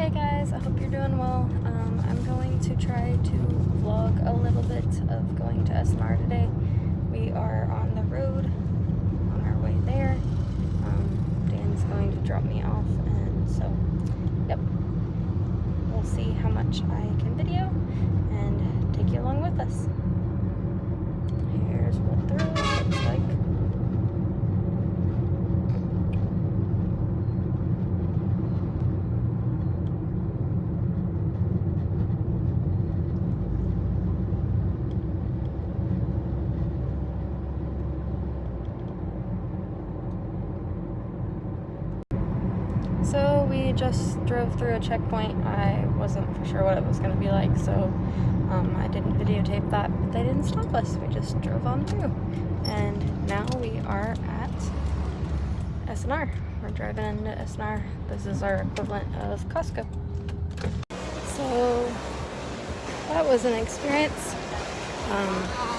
Hey guys, I hope you're doing well. I'm going to try to vlog a little bit of going to SNR today. We are on the road, on our way there. Dan's going to drop me off, and so, yep. We'll see how much I can video and take you along with us. Here's what the road looks like. So we just drove through a checkpoint. I wasn't for sure what it was going to be like, so I didn't videotape that, but they didn't stop us. We just drove on through. And now we are at SNR. We're driving into SNR. This is our equivalent of Costco. So that was an experience.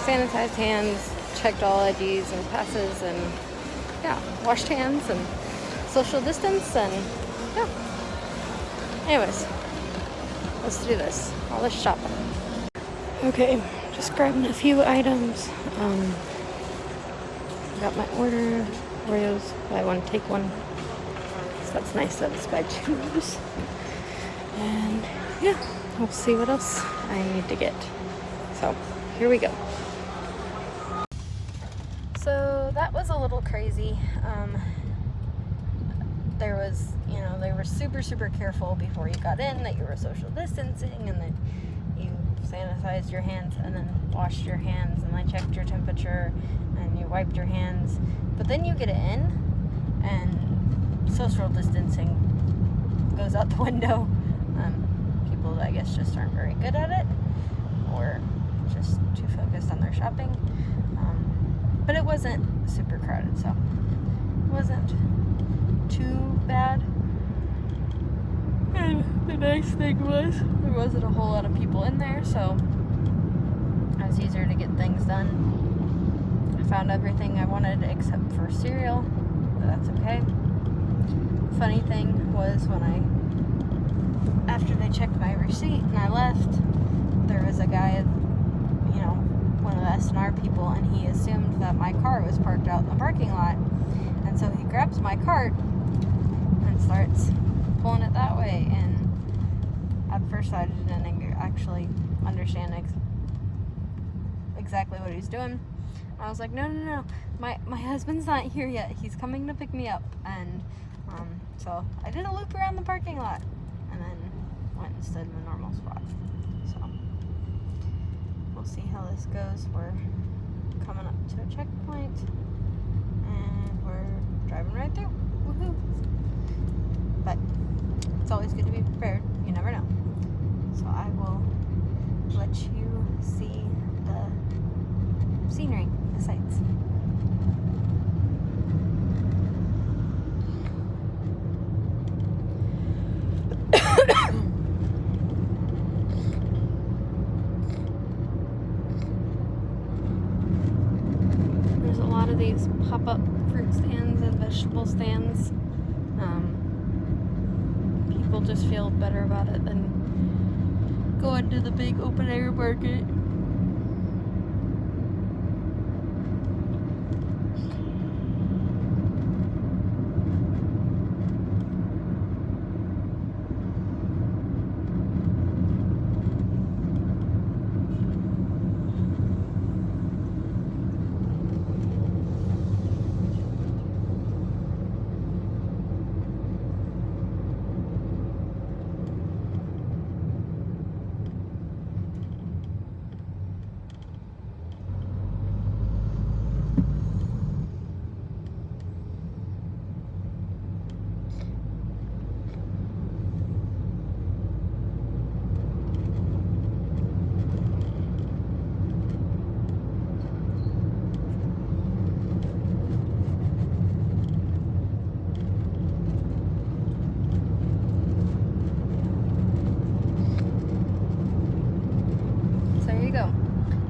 Sanitized hands, checked all IDs and passes, and yeah, washed hands and social distance, and yeah. Anyways, let's do this. All this shopping. Okay, just grabbing a few items. Got my order, Oreos. Buy one, take one. So that's nice that it's by twos. And yeah, we'll see what else I need to get. So here we go. So that was a little crazy. There was, they were super careful before you got in, that you were social distancing, and that you sanitized your hands and then washed your hands, and they checked your temperature and you wiped your hands. But then you get in and social distancing goes out the window. People, I guess, just aren't very good at it, or just too focused on their shopping. But it wasn't super crowded, so it wasn't too bad. And the nice thing was, there wasn't a whole lot of people in there, so it was easier to get things done. I found everything I wanted except for cereal, but that's okay. Funny thing was, after they checked my receipt and I left, there was a guy, one of the SNR people, and he assumed that my car was parked out in the parking lot. And so he grabs my cart and starts pulling it that way. And at first I didn't actually understand exactly what he's doing. I was like, no, my husband's not here yet. He's coming to pick me up. And so I did a loop around the parking lot and then went and stood in the normal spot. So we'll see how this goes. We're coming up to a checkpoint and we're driving right through. Woohoo! But it's always good to be prepared. You never know. So I will let you see the scenery, the sights. There's a lot of these pop-up fruit stands and vegetable stands. People just feel better about it than going to the big open air market.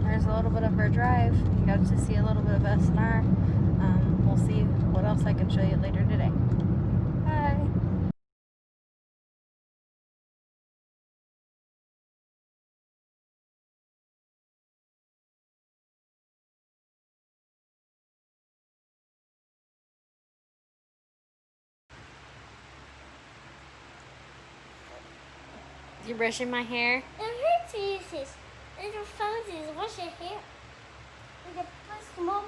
There's a little bit of our drive. You got to see a little bit of SNR. We'll see what else I can show you later today. You brushing my hair? Little fountains, wash your hair. With a small.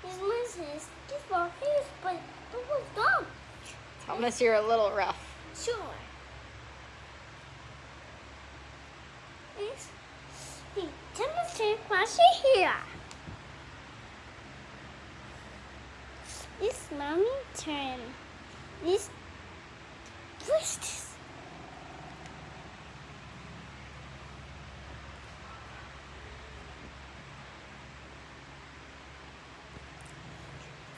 These monsters give our hairs, but what's gone? Thomas, you're a little rough. Sure. It's Thomas, wash your hair. It's mommy turn. This twist.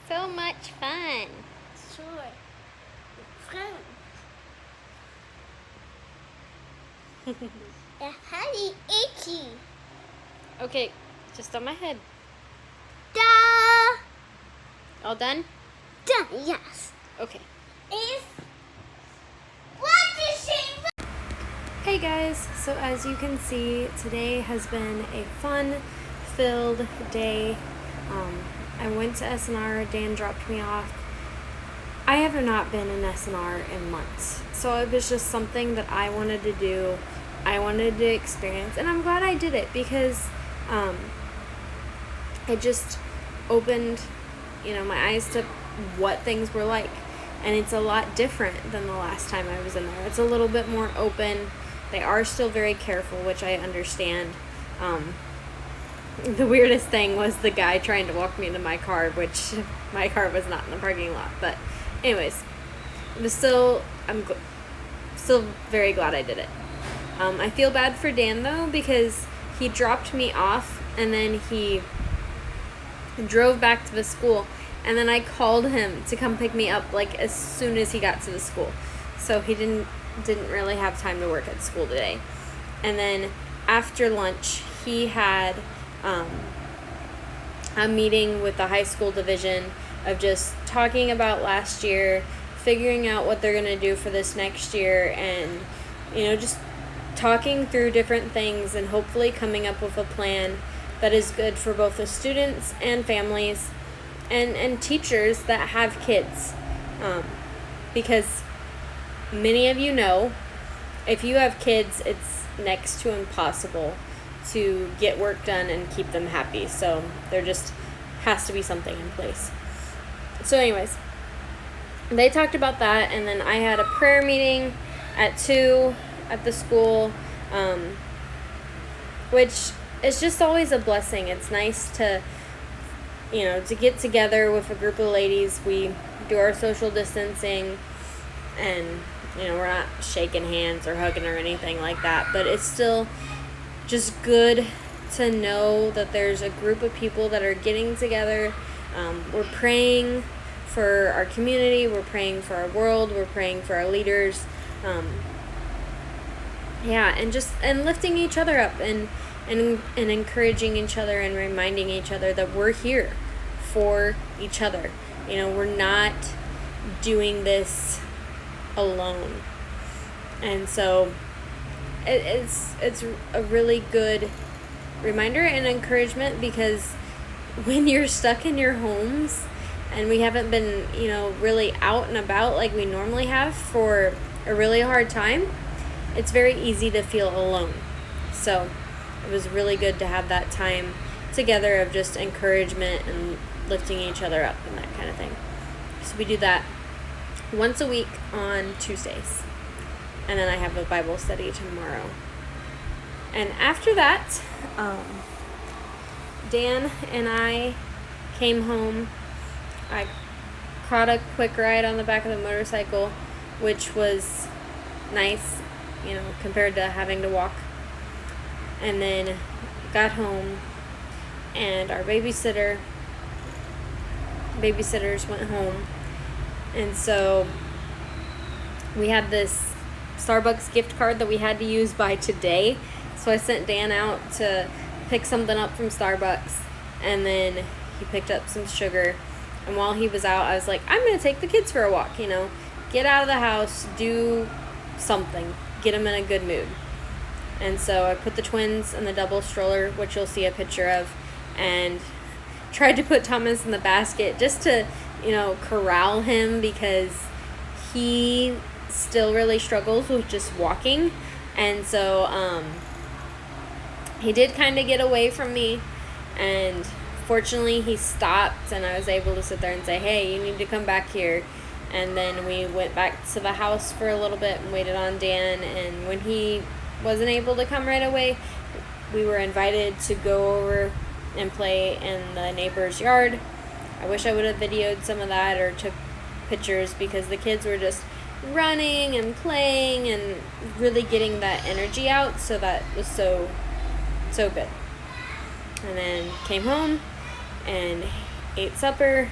So much fun. Sure. Fun. The honey itchy. Okay, just on my head. Da. All done? Done. Yes. Okay. If what is she? Hey guys, so as you can see, today has been a fun-filled day. I went to SNR, Dan dropped me off. I have not been in SNR in months, so it was just something that I wanted to do, I wanted to experience, and I'm glad I did it because it just opened, my eyes to what things were like, and it's a lot different than the last time I was in there. It's a little bit more open. They are still very careful, which I understand. The weirdest thing was the guy trying to walk me into my car, which my car was not in the parking lot. But anyways, I'm still very glad I did it. I feel bad for Dan though, because he dropped me off and then he drove back to the school, and then I called him to come pick me up like as soon as he got to the school. So he didn't really have time to work at school today. And then after lunch, he had a meeting with the high school division of just talking about last year, figuring out what they're going to do for this next year, and just talking through different things and hopefully coming up with a plan that is good for both the students and families and teachers that have kids, because many of you know, if you have kids, it's next to impossible to get work done and keep them happy. So there just has to be something in place. So anyways, they talked about that, and then I had a prayer meeting at 2 at the school, which is just always a blessing. It's nice to get together with a group of ladies. We do our social distancing, and we're not shaking hands or hugging or anything like that, but it's still just good to know that there's a group of people that are getting together. We're praying for our community, we're praying for our world, we're praying for our leaders, and lifting each other up and encouraging each other and reminding each other that we're here for each other. We're not doing this alone. And so it's a really good reminder and encouragement, because when you're stuck in your homes and we haven't been really out and about like we normally have for a really hard time, it's very easy to feel alone. So it was really good to have that time together of just encouragement and lifting each other up and that kind of thing. So we do that once a week on Tuesdays. And then I have a Bible study tomorrow. And after that, Dan and I came home. I caught a quick ride on the back of the motorcycle, which was nice, compared to having to walk. And then got home, and our babysitters went home. And so we had this Starbucks gift card that we had to use by today. So I sent Dan out to pick something up from Starbucks, and then he picked up some sugar. And while he was out, I was like, I'm going to take the kids for a walk, get out of the house, do something, get them in a good mood. And so I put the twins in the double stroller, which you'll see a picture of, and tried to put Thomas in the basket just to, corral him, because he still really struggles with just walking. And so he did kind of get away from me, and fortunately he stopped, and I was able to sit there and say, hey, you need to come back here. And then we went back to the house for a little bit and waited on Dan, and when he wasn't able to come right away, we were invited to go over and play in the neighbor's yard. I wish I would have videoed some of that or took pictures, because the kids were just running and playing and really getting that energy out, so that was so good. And then came home and ate supper,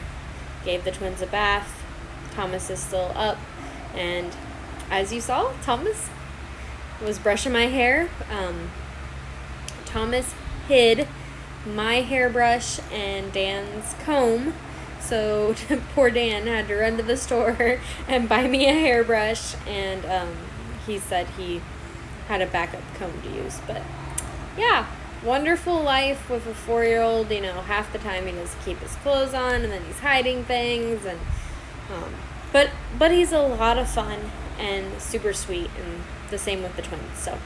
gave the twins a bath. Thomas is still up, and as you saw, Thomas was brushing my hair. Thomas hid my hairbrush and Dan's comb, so poor Dan had to run to the store and buy me a hairbrush, and he said he had a backup comb to use. But yeah, wonderful life with a 4-year-old. You know, half the time he doesn't keep his clothes on, and then he's hiding things, and but he's a lot of fun and super sweet, and the same with the twins. So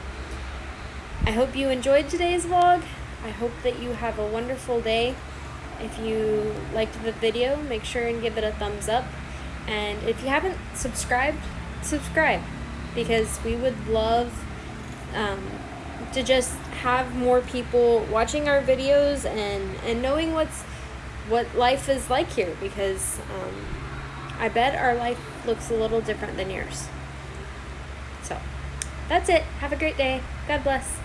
I hope you enjoyed today's vlog. I hope that you have a wonderful day. If you liked the video, make sure and give it a thumbs up. And if you haven't subscribed, subscribe, because we would love to just have more people watching our videos and knowing what life is like here, because I bet our life looks a little different than yours. So that's it. Have a great day. God bless.